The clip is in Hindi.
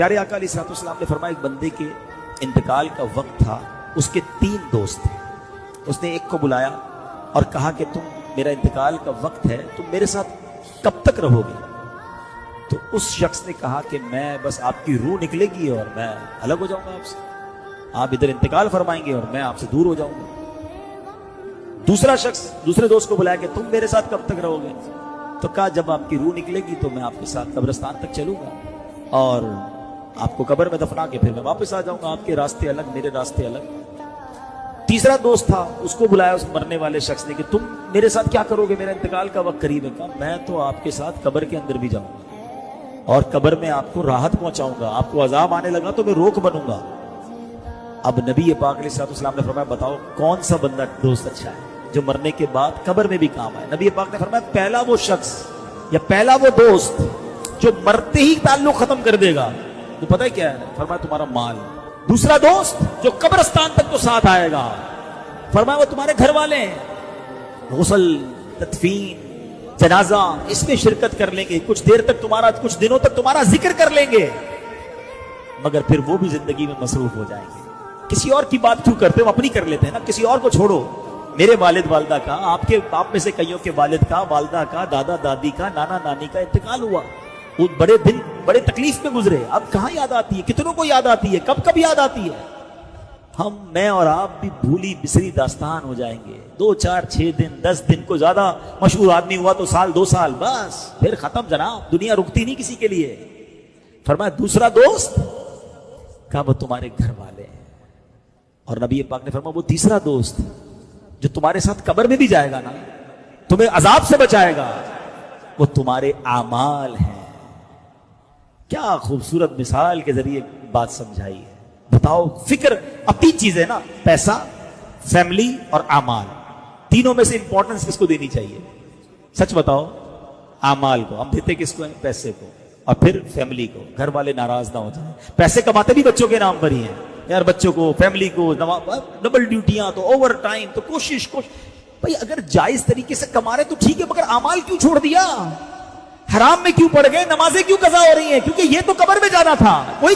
प्यारे आका अलैहिस्सलाम ने फरमाया, एक बंदे के इंतकाल का वक्त था, उसके 3 दोस्त थे। उसने एक को बुलाया और कहा कि तुम, मेरा इंतकाल का वक्त है, तुम मेरे साथ कब तक रहोगे? तो उस शख्स ने कहा कि मैं बस आपकी रूह निकलेगी और मैं अलग हो जाऊंगा आपसे, आप इधर इंतकाल फरमाएंगे और मैं आपसे दूर हो जाऊंगा। दूसरा शख्स दूसरे दोस्त को बुलाया कि तुम मेरे साथ कब तक रहोगे? तो कहा जब आपकी रूह निकलेगी तो मैं आपके साथ कब्रिस्तान तक चलूंगा और आपको कब्र में दफना के फिर मैं वापस आ जाऊंगा, आपके रास्ते अलग मेरे रास्ते अलग। तीसरा दोस्त था, उसको बुलाया उस मरने वाले शख्स ने कि तुम मेरे साथ क्या करोगे, मेरा इंतकाल का वक्त करीब है। कहा मैं तो आपके साथ कब्र के अंदर भी जाऊंगा और कब्र में आपको राहत पहुंचाऊंगा, आपको अजाब आने लगा तो मैं रोक बनूंगा। अब नबी पाक अलैहिस्सलाम ने फरमाया, बताओ कौन सा बंदा दोस्त अच्छा है जो मरने के बाद कब्र में भी काम आए? नबी पाक ने फरमाया, पहला वो शख्स या पहला वो दोस्त जो मरते ही ताल्लुक खत्म कर देगा, तो पता है क्या है? फरमाया तुम्हारा माल। दूसरा दोस्त जो कब्रिस्तान तक तो साथ आएगा, फरमाया वो तुम्हारे घर वाले हैं। गुस्ल, तदफीन, जनाजा, इसमें शिरकत कर लेंगे, कुछ देर तक तुम्हारा, कुछ दिनों तक तुम्हारा जिक्र कर लेंगे, मगर फिर वो भी जिंदगी में मसरूफ हो जाएंगे। किसी और की बात क्यों करते हो, अपनी कर लेते हैं ना, किसी और को छोड़ो। मेरे वालिद वालदा का, आपके बाप में से कईयों के वालिद का, वालदा का, दादा दादी का, नाना नानी का इंतकाल हुआ। वो बड़े दिन बड़े तकलीफ में गुजरे। अब कहां याद आती है? कितनों को याद आती है? कब कब याद आती है? हम, मैं और आप भी भूली बिसरी दास्तान हो जाएंगे। 2, 4, 6 दिन, 10 दिन को ज्यादा मशहूर आदमी हुआ तो साल 2 साल, बस फिर खत्म जनाब, दुनिया रुकती नहीं किसी के लिए। फरमाया दूसरा दोस्त कहा वो तुम्हारे घर वाले हैं। और नबी पाक ने फरमाया वो तीसरा दोस्त जो तुम्हारे साथ कब्र में भी जाएगा ना, तुम्हें अजाब से बचाएगा, वो तुम्हारे आमाल हैं। क्या खूबसूरत मिसाल के जरिए बात समझाई है। बताओ, फिक्र अब 3 चीजें ना, पैसा, फैमिली और आमाल, तीनों में से इंपॉर्टेंस किसको देनी चाहिए? सच बताओ। आमाल को हम देते किसको है? पैसे को, और फिर फैमिली को। घर वाले नाराज ना हो जाए। पैसे कमाते भी बच्चों के नाम पर ही है यार, बच्चों को, फैमिली को, डबल ड्यूटियां, तो ओवर टाइम, तो कोशिश भाई अगर जायज तरीके से कमा रहे तो ठीक है, मगर आमाल क्यों छोड़ दिया? हराम में क्यों पड़ गए? नमाजें क्यों कज़ा हो रही हैं? क्योंकि ये तो कब्र में जाना था। कोई